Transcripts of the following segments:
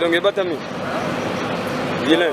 Tongue Batami. Vilain.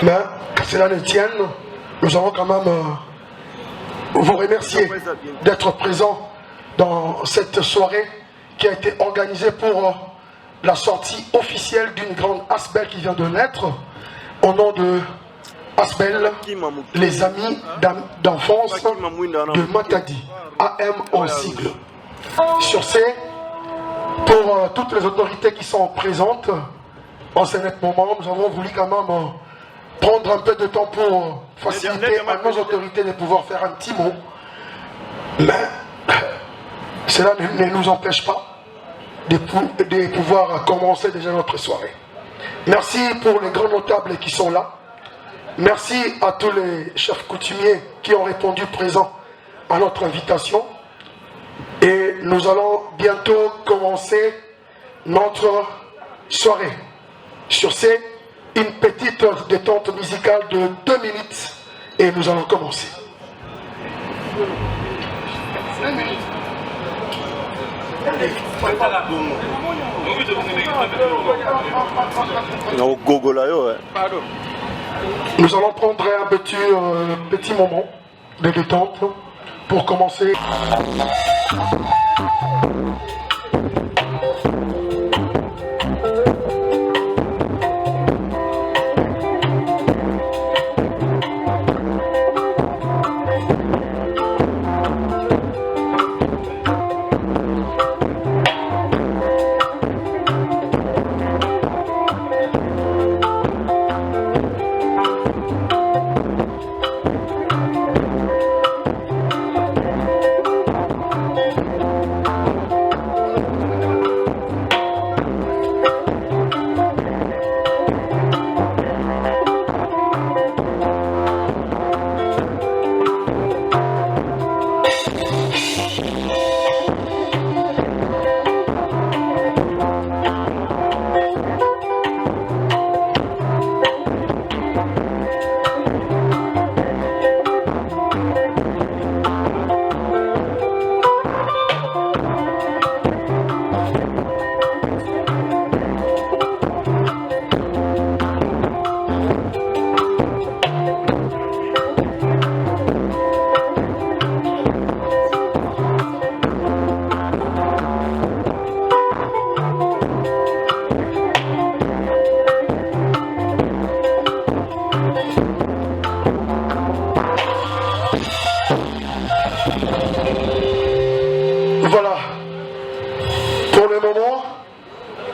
Mais que cela ne tienne, nous allons quand même vous remercier d'être présents dans cette soirée qui a été organisée pour la sortie officielle d'une grande Asbel qui vient de naître au nom de Asbel, les amis d'enfance de Matadi, AM en sigle. Sur ce, pour toutes les autorités qui sont présentes en ce moment, nous avons voulu quand même prendre un peu de temps pour faciliter à nos autorités de pouvoir faire un petit mot. Mais cela ne nous empêche pas de pouvoir commencer déjà notre soirée. Merci pour les grands notables qui sont là. Merci à tous les chefs coutumiers qui ont répondu présents à notre invitation. Et nous allons bientôt commencer notre soirée. Sur ce, une petite détente musicale de 2 minutes et nous allons commencer. Nous allons prendre un petit moment de détente pour commencer.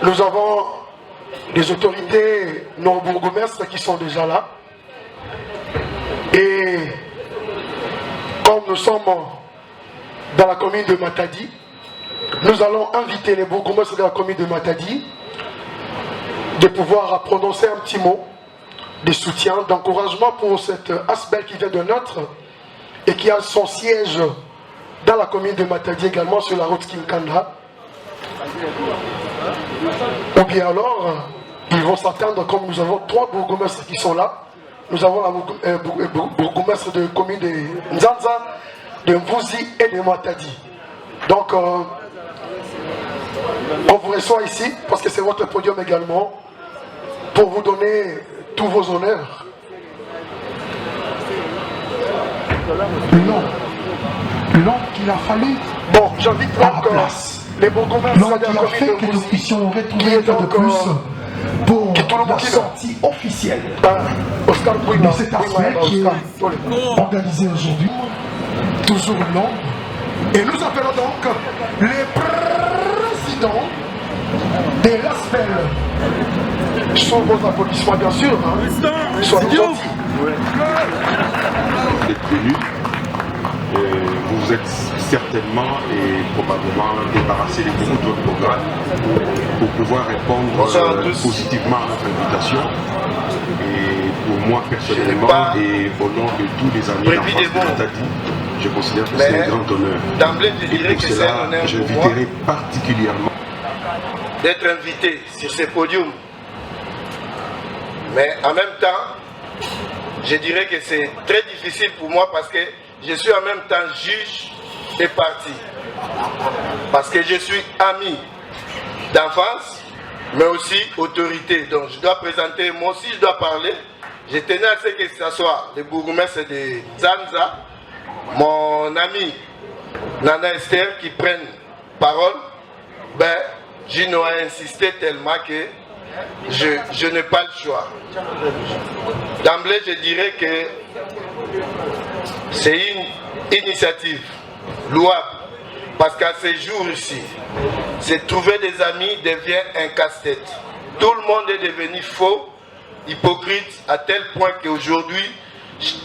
nous avons des autorités, nos bourgmestres qui sont déjà là. Et comme nous sommes dans la commune de Matadi, nous allons inviter les bourgmestres de la commune de Matadi de pouvoir prononcer un petit mot de soutien, d'encouragement pour cette Asbel qui vient de Neutre et qui a son siège dans la commune de Matadi également sur la route Kinkanda. Ou bien alors, ils vont s'attendre, comme nous avons 3 bourgmestres qui sont là. Nous avons la bourgmestre de commune de Nzanza, de Mvouzi et de Matadi. Donc, on vous reçoit ici parce que c'est votre podium également pour vous donner tous vos honneurs. L'homme qu'il a fallu. Bon, j'invite donc les bourgmestres l'homme de la qui a commune fait de que nous Mvouzi, puissions qui retrouver est un peu de donc plus pour la sortie officielle Oscar de Bouima, cet aspect qui est organisé aujourd'hui. Toujours l'homme. Et nous appelons donc les présidents de l'ASBEL. Sous vos applaudissements, bien sûr. Hein. Soyez gentils. D'être venu. Vous êtes certainement et probablement débarrassé de beaucoup d'autres programmes pour pouvoir répondre positivement à notre invitation. Et pour moi personnellement et au nom de tous les amis d'enfance de Matadi, je considère que c'est un grand honneur. D'emblée, je dirais que c'est un honneur pour moi j'inviterai particulièrement d'être invité sur ces podiums. Mais en même temps, je dirais que c'est très difficile pour moi parce que je suis en même temps juge et parti. Parce que je suis ami d'enfance, mais aussi autorité. Donc je dois présenter, moi aussi je dois parler. Je tenais à ce que ce soit le bourgmestre de Nzanza, mon ami Nana Esther qui prenne parole. Ben, Gino a insisté tellement que je n'ai pas le choix. D'emblée, je dirais que c'est une initiative louable parce qu'à ces jours ici, c'est trouver des amis devient un casse-tête. Tout le monde est devenu faux, hypocrite à tel point qu'aujourd'hui,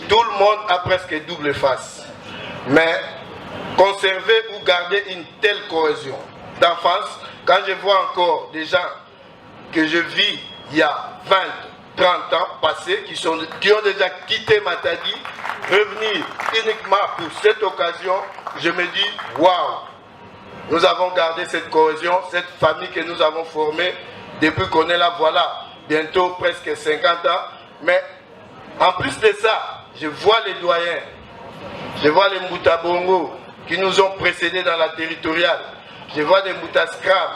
tout le monde a presque double face. Mais conserver ou garder une telle cohésion d'enfance, quand je vois encore des gens que je vis il y a 20, 30 ans passés, qui ont déjà quitté Matadi, revenir uniquement pour cette occasion, je me dis, waouh, nous avons gardé cette cohésion, cette famille que nous avons formée depuis qu'on est là, voilà, bientôt presque 50 ans. Mais en plus de ça, je vois les doyens, je vois les Moutabongo qui nous ont précédés dans la territoriale, je vois des Moutaskram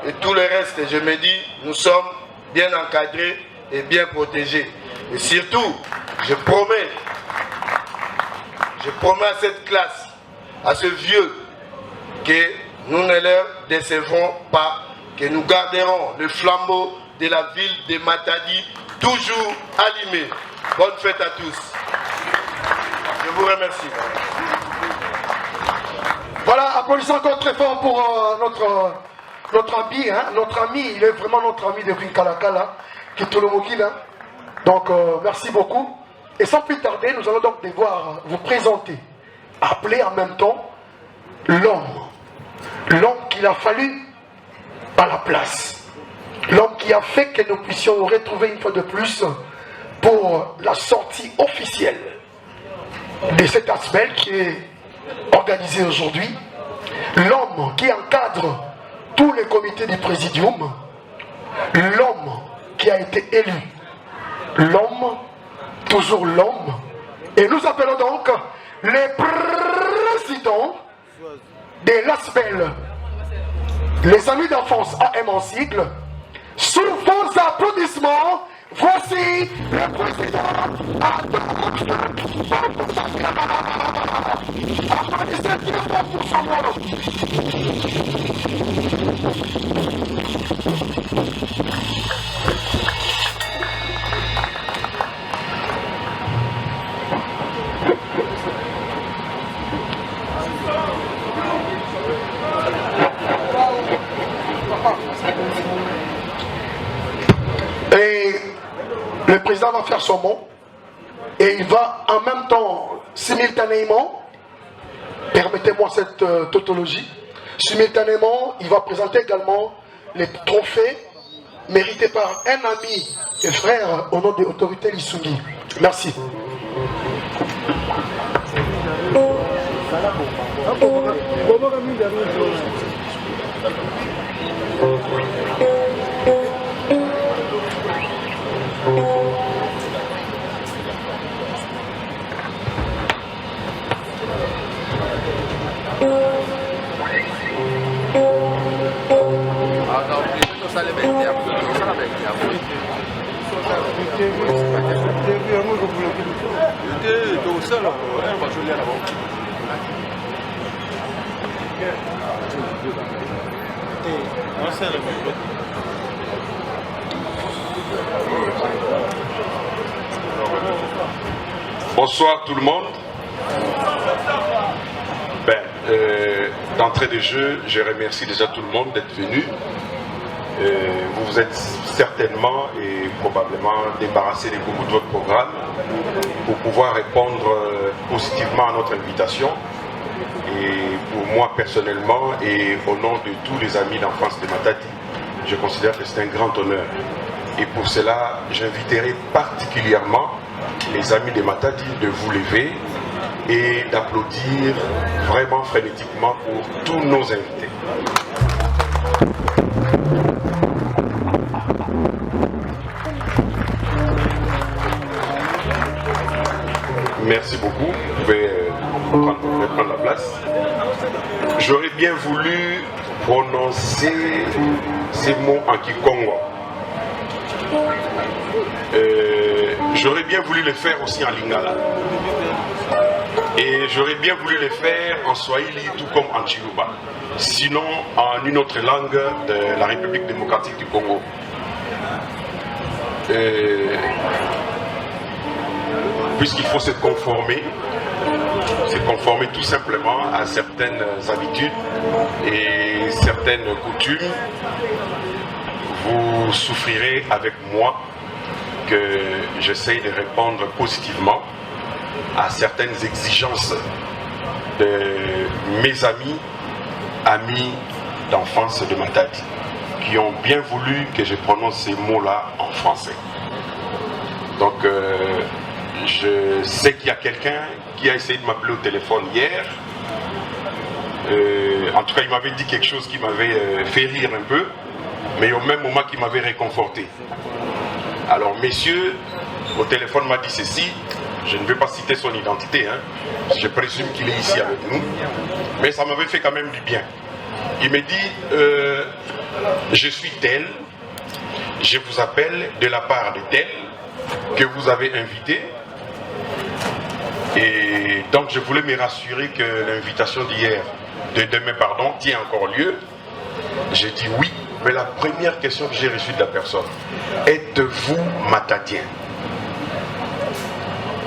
et tout le reste, je me dis, nous sommes bien encadrés et bien protégés. Et surtout, je promets à cette classe, à ce vieux, que nous ne leur décevrons pas, que nous garderons le flambeau de la ville de Matadi toujours allumé. Bonne fête à tous. Je vous remercie. Voilà, applaudissons encore très fort pour notre ami, hein, notre ami, il est vraiment notre ami de Vinkalakala, qui est Tolomokila. Donc, merci beaucoup. Et sans plus tarder, nous allons donc devoir vous présenter, appeler en même temps l'homme qu'il a fallu à la place. L'homme qui a fait que nous puissions retrouver une fois de plus pour la sortie officielle de cet aspect qui est organisé aujourd'hui. L'homme qui encadre tous les comités du présidium. L'homme qui a été élu. L'homme, toujours l'homme. Et nous appelons donc les présidents de l'ASBEL. Les amis d'enfance AM en sigle. Sous vos applaudissements, voici le président. Applaudissez bien fort pour son nom. Le président va faire son mot et il va en même temps, simultanément, permettez-moi cette tautologie, simultanément, il va présenter également les trophées mérités par un ami et frère au nom de l'autorité Lissougi. Merci. Bonsoir tout le monde. D'entrée de jeu, je remercie déjà tout le monde d'être venu. Vous vous êtes certainement et probablement débarrassé de beaucoup de votre programme pour pouvoir répondre positivement à notre invitation. Et pour moi personnellement et au nom de tous les amis d'enfance de Matadi, je considère que c'est un grand honneur. Et pour cela, j'inviterai particulièrement les amis de Matadi de vous lever et d'applaudir vraiment frénétiquement pour tous nos invités. Merci beaucoup. Vous pouvez prendre la place. J'aurais bien voulu prononcer ces mots en kikongo. J'aurais bien voulu le faire aussi en lingala. Et j'aurais bien voulu le faire en swahili tout comme en chiluba. Sinon en une autre langue de la République démocratique du Congo. Puisqu'il faut se conformer tout simplement à certaines habitudes et certaines coutumes, vous souffrirez avec moi que j'essaye de répondre positivement à certaines exigences de mes amis d'enfance de Matadi, qui ont bien voulu que je prononce ces mots-là en français. Donc, je sais qu'il y a quelqu'un qui a essayé de m'appeler au téléphone hier. En tout cas, il m'avait dit quelque chose qui m'avait fait rire un peu, mais au même moment qui m'avait réconforté. Alors, messieurs, au téléphone m'a dit ceci. Je ne vais pas citer son identité, hein. Je présume qu'il est ici avec nous, mais ça m'avait fait quand même du bien. Il me dit, je suis tel, je vous appelle de la part de tel que vous avez invité. Et donc je voulais me rassurer que l'invitation d'hier, de demain pardon, tient encore lieu. J'ai dit oui, mais la première question que j'ai reçue de la personne, êtes-vous matadien?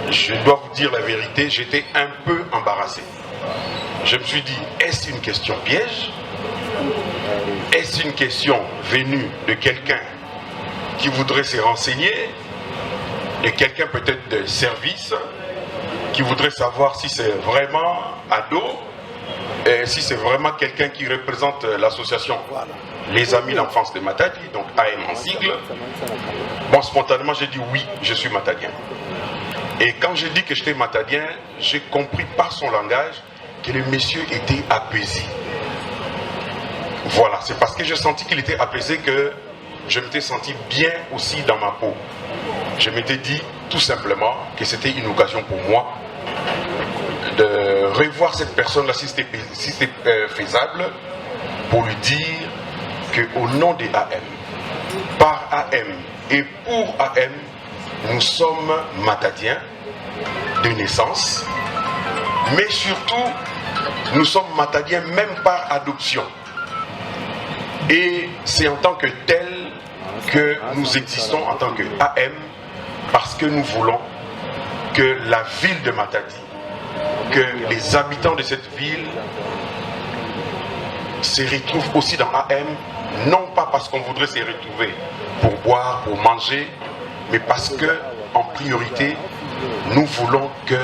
Je dois vous dire la vérité, j'étais un peu embarrassé. Je me suis dit, est-ce une question piège? Est-ce une question venue de quelqu'un qui voudrait se renseigner? De quelqu'un peut-être de service, qui voudrait savoir si c'est vraiment ado, et si c'est vraiment quelqu'un qui représente l'association Les Amis d'enfance de Matadi, donc AM en sigle. Bon, spontanément, j'ai dit oui, je suis matadien. Et quand j'ai dit que j'étais matadien, j'ai compris par son langage que le monsieur était apaisé. Voilà, c'est parce que j'ai senti qu'il était apaisé que je m'étais senti bien aussi dans ma peau. Je m'étais dit tout simplement que c'était une occasion pour moi de revoir cette personne-là si c'était faisable, pour lui dire qu'au nom des AM, par AM et pour AM, nous sommes matadiens de naissance, mais surtout, nous sommes matadiens même par adoption. Et c'est en tant que tel que nous existons en tant que AM, parce que nous voulons que la ville de Matadi, que les habitants de cette ville se retrouvent aussi dans AM, non pas parce qu'on voudrait se retrouver pour boire, pour manger, mais parce que, en priorité, nous voulons que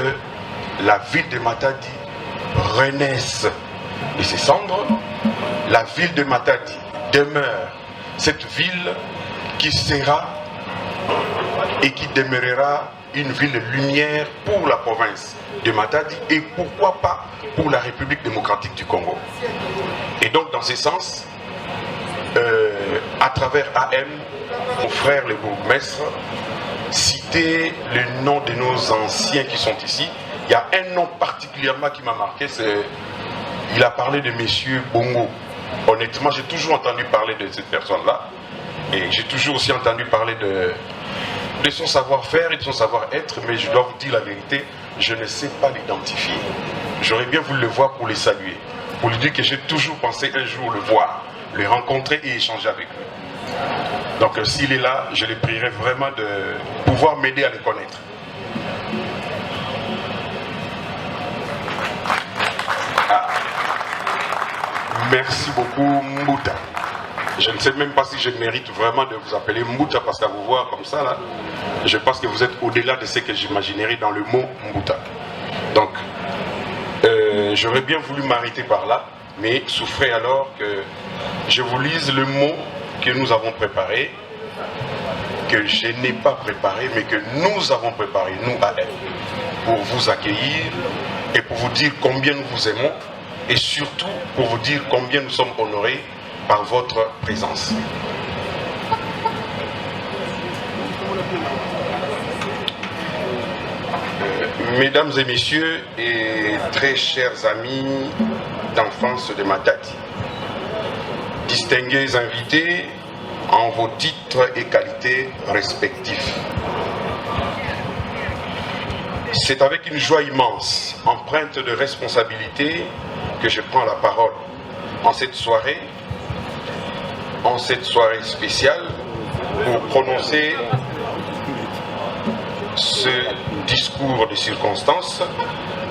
la ville de Matadi renaisse de ses cendres. La ville de Matadi demeure cette ville qui sera et qui demeurera une ville de lumière pour la province de Matadi et pourquoi pas pour la République démocratique du Congo. Et donc dans ce sens, à travers AM, mon frère le bourgmestre, citer le nom de nos anciens qui sont ici. Il y a un nom particulièrement qui m'a marqué, il a parlé de Monsieur Bongo. Honnêtement, j'ai toujours entendu parler de cette personne-là. Et j'ai toujours aussi entendu parler de son savoir-faire et de son savoir-être, mais je dois vous dire la vérité, je ne sais pas l'identifier. J'aurais bien voulu le voir pour le saluer, pour lui dire que j'ai toujours pensé un jour le voir, le rencontrer et échanger avec lui. Donc s'il est là, je le prierai vraiment de pouvoir m'aider à le connaître. Ah. Merci beaucoup Mbouta. Je ne sais même pas si je mérite vraiment de vous appeler Mbouta parce qu'à vous voir comme ça là, je pense que vous êtes au-delà de ce que j'imaginerais dans le mot Mbouta. Donc, j'aurais bien voulu m'arrêter par là, mais souffrez alors que je vous lise le mot que nous avons préparé, que je n'ai pas préparé, mais que nous avons préparé, nous à elle, pour vous accueillir et pour vous dire combien nous vous aimons et surtout pour vous dire combien nous sommes honorés par votre présence. Mesdames et messieurs et très chers amis d'enfance de Matadi, distingués invités en vos titres et qualités respectifs. C'est avec une joie immense, empreinte de responsabilité, que je prends la parole en cette soirée spéciale pour prononcer ce discours de circonstance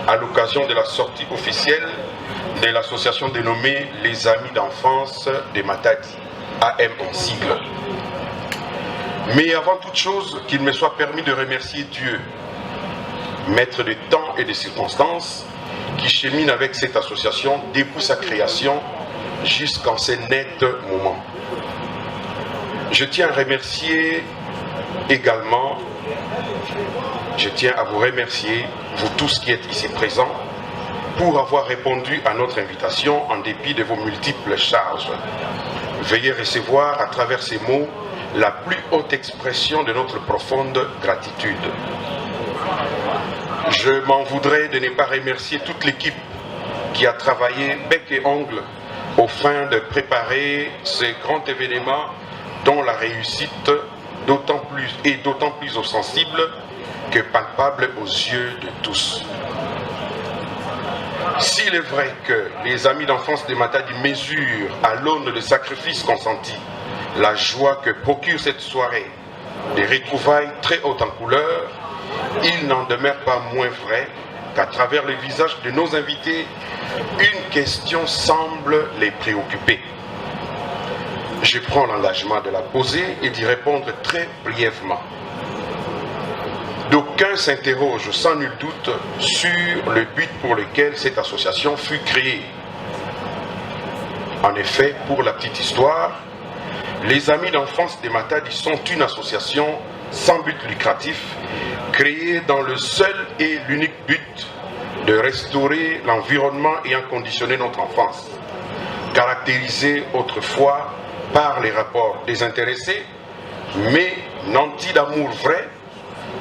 à l'occasion de la sortie officielle de l'association dénommée Les Amis d'enfance de Matadi, AM en sigle. Mais avant toute chose, qu'il me soit permis de remercier Dieu, maître de temps et de circonstances, qui chemine avec cette association depuis sa création jusqu'en ces nets moments. Je tiens à remercier également, je tiens à vous remercier, vous tous qui êtes ici présents, pour avoir répondu à notre invitation en dépit de vos multiples charges. Veuillez recevoir à travers ces mots la plus haute expression de notre profonde gratitude. Je m'en voudrais de ne pas remercier toute l'équipe qui a travaillé bec et ongle au fin de préparer ce grand événement dont la réussite d'autant plus ostensible que palpable aux yeux de tous. S'il est vrai que les amis d'enfance de Matadi mesurent à l'aune des sacrifices consentis la joie que procure cette soirée, des retrouvailles très hautes en couleur, il n'en demeure pas moins vrai qu'à travers le visage de nos invités, une question semble les préoccuper. Je prends l'engagement de la poser et d'y répondre très brièvement. D'aucuns s'interrogent sans nul doute sur le but pour lequel cette association fut créée. En effet, pour la petite histoire, les Amis d'enfance de Matadi sont une association sans but lucratif, créée dans le seul et l'unique but de restaurer l'environnement ayant conditionné notre enfance, caractérisé autrefois par les rapports désintéressés, mais nantis d'amour vrai,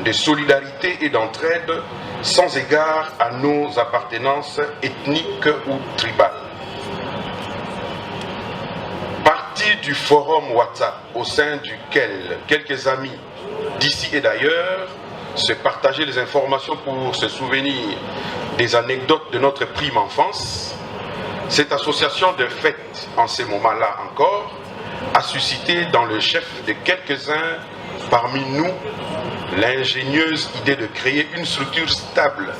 de solidarité et d'entraide, sans égard à nos appartenances ethniques ou tribales. Parti du forum WhatsApp, au sein duquel quelques amis d'ici et d'ailleurs se partageaient les informations pour se souvenir des anecdotes de notre prime enfance, cette association de fait, en ces moments-là encore, a suscité dans le chef de quelques-uns parmi nous l'ingénieuse idée de créer une structure stable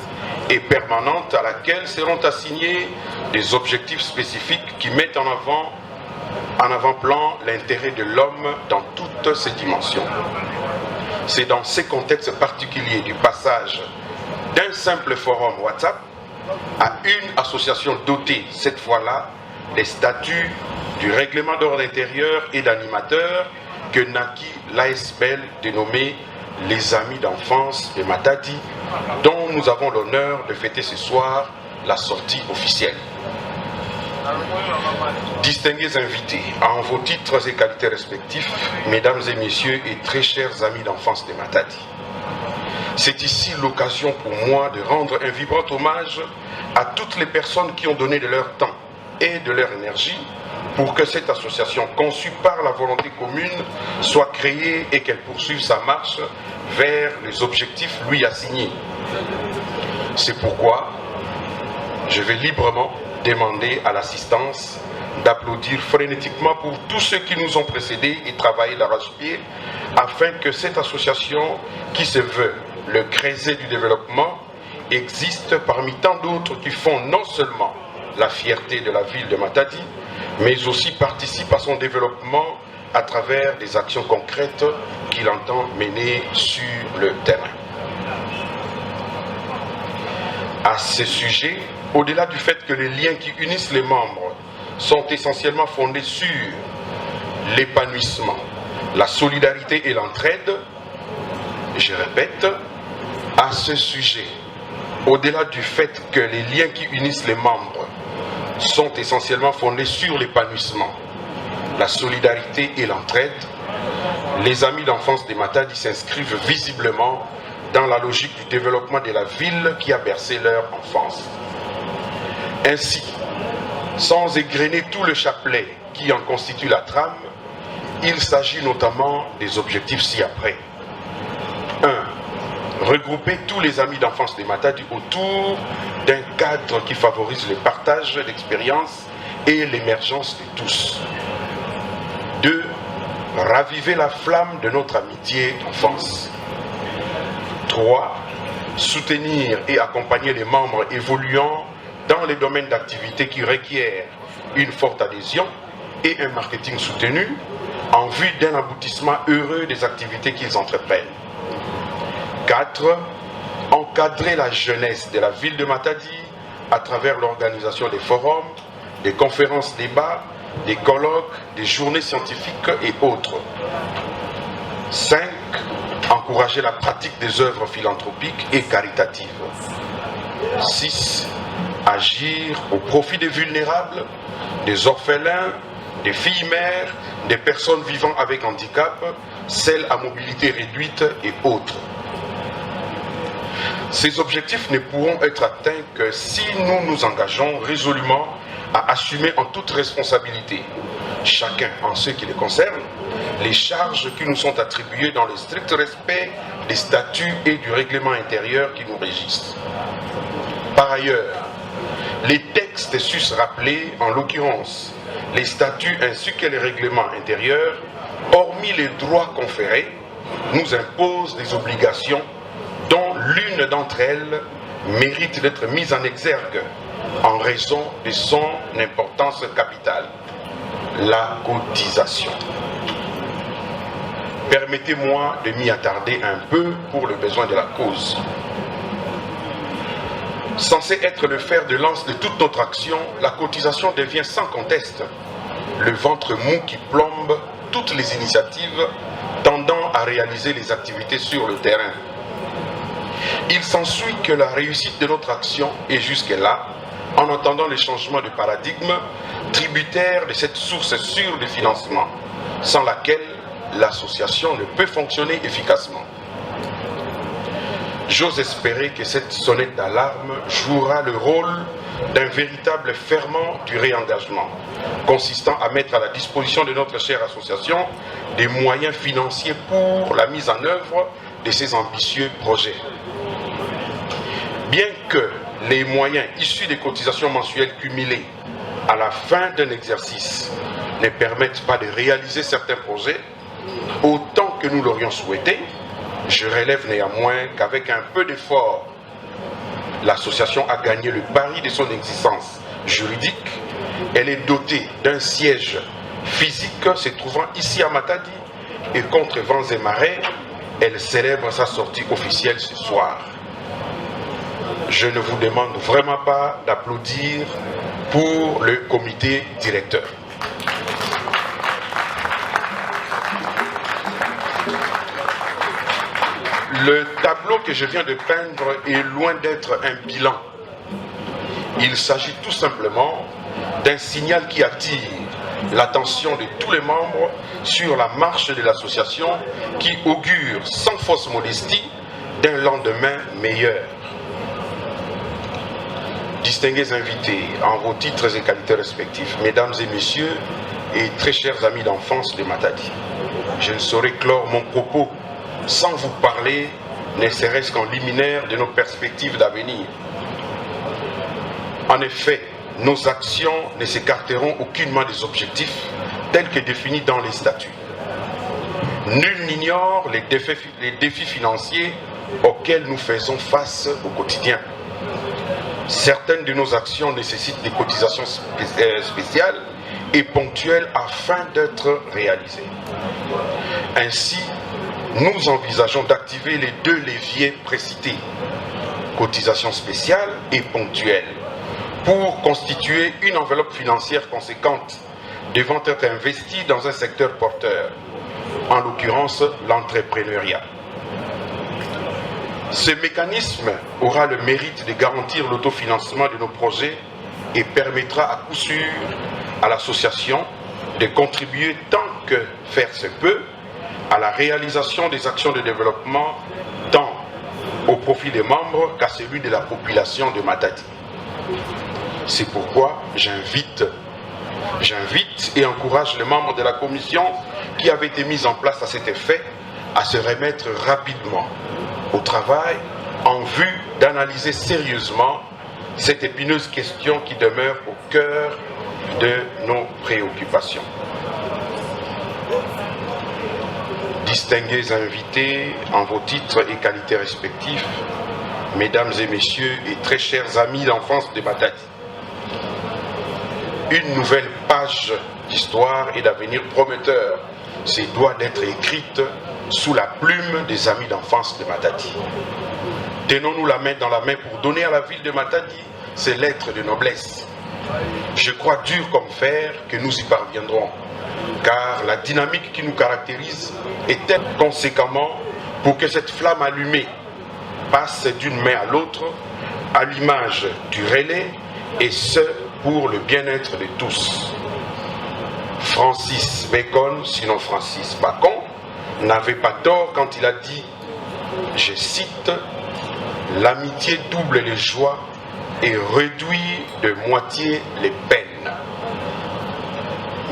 et permanente à laquelle seront assignés des objectifs spécifiques qui mettent en avant-plan l'intérêt de l'homme dans toutes ses dimensions. C'est dans ces contextes particuliers du passage d'un simple forum WhatsApp à une association dotée, cette fois-là, des statuts du règlement d'ordre intérieur et d'animateur que naquit l'ASBL dénommé les Amis d'enfance de Matadi, dont nous avons l'honneur de fêter ce soir la sortie officielle. Distingués invités, en vos titres et qualités respectifs, mesdames et messieurs et très chers amis d'enfance de Matadi, c'est ici l'occasion pour moi de rendre un vibrant hommage à toutes les personnes qui ont donné de leur temps et de leur énergie pour que cette association conçue par la volonté commune soit créée et qu'elle poursuive sa marche vers les objectifs lui assignés. C'est pourquoi je vais librement demander à l'assistance d'applaudir frénétiquement pour tous ceux qui nous ont précédés et travaillé d'arrache-pied afin que cette association qui se veut le creuset du développement existe parmi tant d'autres qui font non seulement la fierté de la ville de Matadi, mais aussi participe à son développement à travers des actions concrètes qu'il entend mener sur le terrain. À ce sujet, au-delà du fait que les liens qui unissent les membres sont essentiellement fondés sur l'épanouissement, la solidarité et l'entraide, je répète, à ce sujet, au-delà du fait que les liens qui unissent les membres sont essentiellement fondés sur l'épanouissement, la solidarité et l'entraide, les amis d'enfance des Matadi s'inscrivent visiblement dans la logique du développement de la ville qui a bercé leur enfance. Ainsi, sans égrener tout le chapelet qui en constitue la trame, il s'agit notamment des objectifs ci-après. 1. Regrouper tous les amis d'enfance des Matadi autour d'un cadre qui favorise le partage d'expériences et l'émergence de tous. 2. Raviver la flamme de notre amitié d'enfance. 3. Soutenir et accompagner les membres évoluant dans les domaines d'activité qui requièrent une forte adhésion et un marketing soutenu en vue d'un aboutissement heureux des activités qu'ils entreprennent. 4. Encadrer la jeunesse de la ville de Matadi à travers l'organisation des forums, des conférences débats, des colloques, des journées scientifiques et autres. 5. Encourager la pratique des œuvres philanthropiques et caritatives. 6. Agir au profit des vulnérables, des orphelins, des filles mères, des personnes vivant avec handicap, celles à mobilité réduite et autres. Ces objectifs ne pourront être atteints que si nous nous engageons résolument à assumer en toute responsabilité, chacun en ce qui les concerne, les charges qui nous sont attribuées dans le strict respect des statuts et du règlement intérieur qui nous régissent. Par ailleurs, les textes sus rappelés, en l'occurrence les statuts ainsi que les règlements intérieurs, hormis les droits conférés, nous imposent des obligations dont l'une d'entre elles mérite d'être mise en exergue en raison de son importance capitale, la cotisation. Permettez-moi de m'y attarder un peu pour le besoin de la cause. Censée être le fer de lance de toute notre action, la cotisation devient sans conteste le ventre mou qui plombe toutes les initiatives tendant à réaliser les activités sur le terrain. Il s'ensuit que la réussite de notre action est jusque-là, en attendant les changements de paradigme, tributaire de cette source sûre de financement, sans laquelle l'association ne peut fonctionner efficacement. J'ose espérer que cette sonnette d'alarme jouera le rôle d'un véritable ferment du réengagement, consistant à mettre à la disposition de notre chère association des moyens financiers pour la mise en œuvre de ces ambitieux projets. Bien que les moyens issus des cotisations mensuelles cumulées à la fin d'un exercice ne permettent pas de réaliser certains projets autant que nous l'aurions souhaité, je relève néanmoins qu'avec un peu d'effort, l'association a gagné le pari de son existence juridique. Elle est dotée d'un siège physique se trouvant ici à Matadi et contre vents et marées, elle célèbre sa sortie officielle ce soir. Je ne vous demande vraiment pas d'applaudir pour le comité directeur. Le tableau que je viens de peindre est loin d'être un bilan. Il s'agit tout simplement d'un signal qui attire l'attention de tous les membres sur la marche de l'association qui augure sans fausse modestie d'un lendemain meilleur. Distingués invités en vos titres et qualités respectifs, mesdames et messieurs et très chers amis d'enfance de Matadi, je ne saurais clore mon propos sans vous parler, ne serait-ce qu'en liminaire de nos perspectives d'avenir. En effet, nos actions ne s'écarteront aucunement des objectifs tels que définis dans les statuts. Nul n'ignore les défis financiers auxquels nous faisons face au quotidien. Certaines de nos actions nécessitent des cotisations spéciales et ponctuelles afin d'être réalisées. Ainsi, nous envisageons d'activer les deux leviers précités, cotisations spéciales et ponctuelles, pour constituer une enveloppe financière conséquente devant être investie dans un secteur porteur, en l'occurrence l'entrepreneuriat. Ce mécanisme aura le mérite de garantir l'autofinancement de nos projets et permettra à coup sûr à l'association de contribuer tant que faire se peut à la réalisation des actions de développement tant au profit des membres qu'à celui de la population de Matadi. C'est pourquoi j'invite et encourage les membres de la commission qui avait été mise en place à cet effet à se remettre rapidement au travail en vue d'analyser sérieusement cette épineuse question qui demeure au cœur de nos préoccupations. Distingués invités en vos titres et qualités respectifs, mesdames et messieurs et très chers amis d'enfance de Matadi, une nouvelle page d'histoire et d'avenir prometteur se doit d'être écrite sous la plume des amis d'enfance de Matadi. Tenons-nous la main dans la main pour donner à la ville de Matadi ses lettres de noblesse. Je crois dur comme fer que nous y parviendrons, car la dynamique qui nous caractérise est telle conséquemment pour que cette flamme allumée passe d'une main à l'autre à l'image du relais, et ce pour le bien-être de tous. Francis Bacon, sinon Francis Bacon, n'avait pas tort quand il a dit, je cite, « L'amitié double les joies et réduit de moitié les peines. »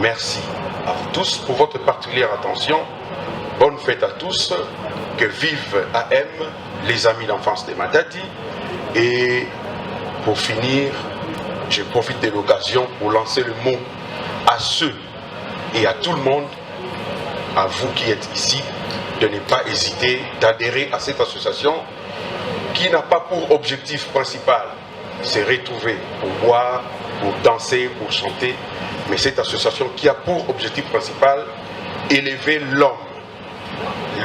Merci à vous tous pour votre particulière attention. Bonne fête à tous. Que vive AM, les amis d'enfance de Matadi. Et pour finir, je profite de l'occasion pour lancer le mot à ceux et à tout le monde, à vous qui êtes ici, de ne pas hésiter d'adhérer à cette association qui n'a pas pour objectif principal se retrouver pour boire, pour danser, pour chanter, mais cette association qui a pour objectif principal élever l'homme.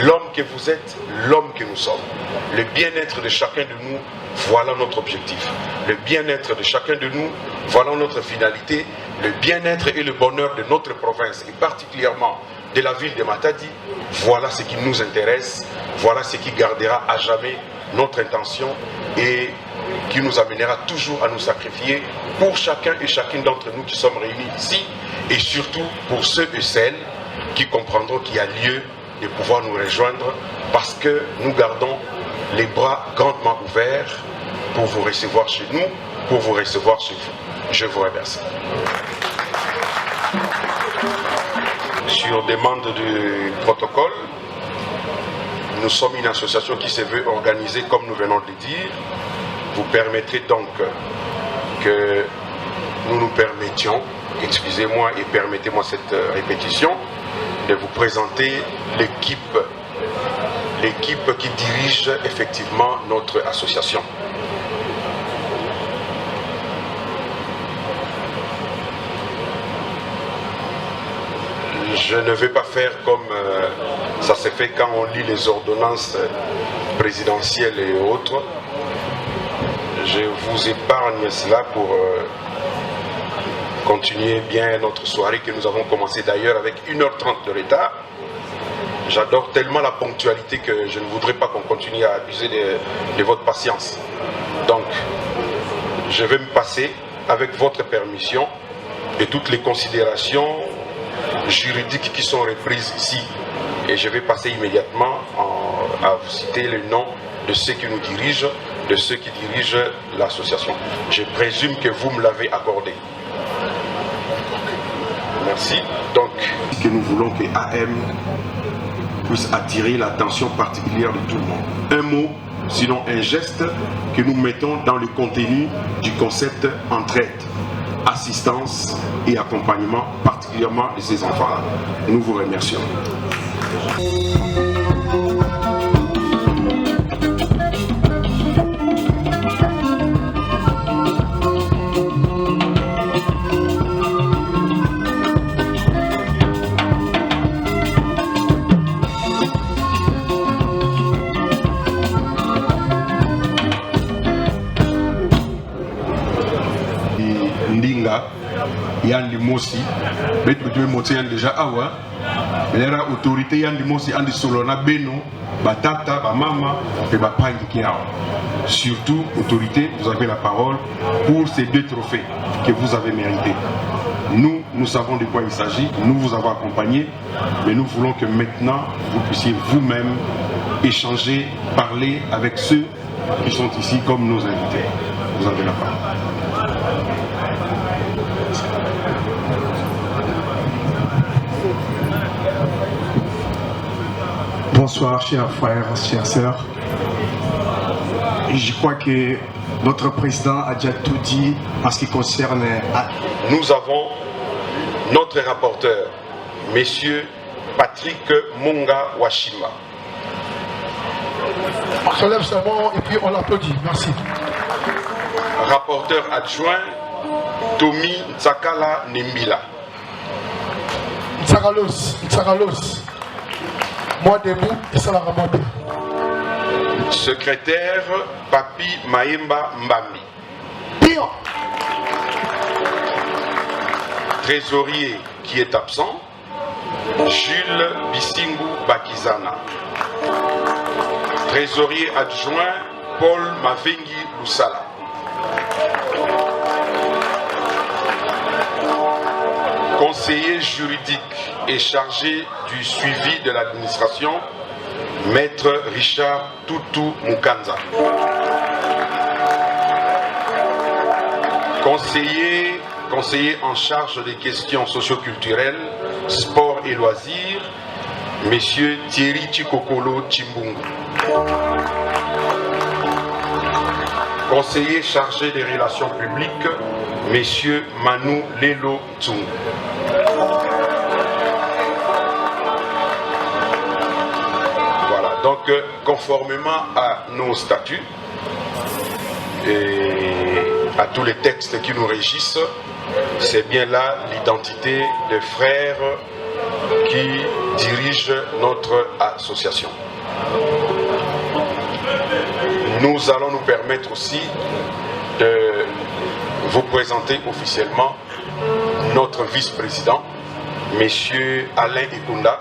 L'homme que vous êtes, l'homme que nous sommes. Le bien-être de chacun de nous, voilà notre objectif. Le bien-être de chacun de nous, voilà notre finalité. Le bien-être et le bonheur de notre province, et particulièrement de la ville de Matadi, voilà ce qui nous intéresse, voilà ce qui gardera à jamais notre intention et qui nous amènera toujours à nous sacrifier pour chacun et chacune d'entre nous qui sommes réunis ici, et surtout pour ceux et celles qui comprendront qu'il y a lieu de pouvoir nous rejoindre, parce que nous gardons les bras grandement ouverts pour vous recevoir chez nous, pour vous recevoir chez vous. Je vous remercie. Sur demande du protocole, nous sommes une association qui se veut organisée comme nous venons de le dire. Vous permettrez donc que nous nous permettions, excusez-moi et permettez-moi cette répétition, de vous présenter l'équipe qui dirige effectivement notre association. Je ne vais pas faire comme ça s'est fait quand on lit les ordonnances présidentielles et autres. Je vous épargne cela pour continuer bien notre soirée que nous avons commencé d'ailleurs avec 1h30 de retard. J'adore tellement la ponctualité que je ne voudrais pas qu'on continue à abuser de votre patience. Donc, je vais me passer, avec votre permission, de toutes les considérations juridiques qui sont reprises ici. Et je vais passer immédiatement à vous citer le nom de ceux qui nous dirigent, de ceux qui dirigent l'association. Je présume que vous me l'avez accordé. Merci. Donc, que nous voulons que AM puisse attirer l'attention particulière de tout le monde. Un mot, sinon un geste que nous mettons dans le contenu du concept entraide, assistance et accompagnement, particulièrement de ces enfants-là. Nous vous remercions. Yandi Mosi, betu tu moti déjà awa, l'era autorité Yandi Mosi andi solona beno, batata, ba mama et ba pangi kiao. Surtout autorité, vous avez la parole pour ces 2 trophées que vous avez mérités. Nous savons de quoi il s'agit, nous vous avons accompagné, mais nous voulons que maintenant vous puissiez vous-même échanger, parler avec ceux qui sont ici comme nos invités. Vous avez la parole. Bonsoir, chers frères, chères sœurs. Je crois que notre président a déjà tout dit en ce qui concerne... Nous avons notre rapporteur, Monsieur Patrick Munga Washima. On se lève seulement et puis on l'applaudit. Merci. Rapporteur adjoint, Tommy Ntsakala Nembila. Ntsagalos. Moi debout et ça la remonte. Secrétaire, Papi Maemba Mbambi. Pire. Trésorier qui est absent, Jules Bisingu Bakizana. Trésorier adjoint, Paul Mavengi Lusala. Conseiller juridique et chargé du suivi de l'administration, Maître Richard Tutu Mukanza. Conseiller en charge des questions socioculturelles, sport et loisirs, Monsieur Thierry Chikokolo Chimbungu. Conseiller chargé des relations publiques, Monsieur Manu Lelo Tsungu. Voilà, donc conformément à nos statuts et à tous les textes qui nous régissent, c'est bien là l'identité des frères qui dirigent notre association. Nous allons nous permettre aussi de vous présenter officiellement notre vice-président, Monsieur Alain Ikunda.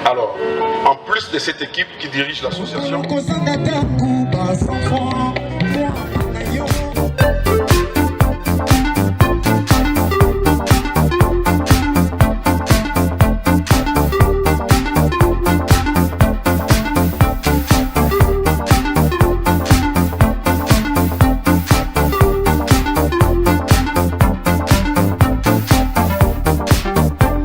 Alors, en plus de cette équipe qui dirige l'association,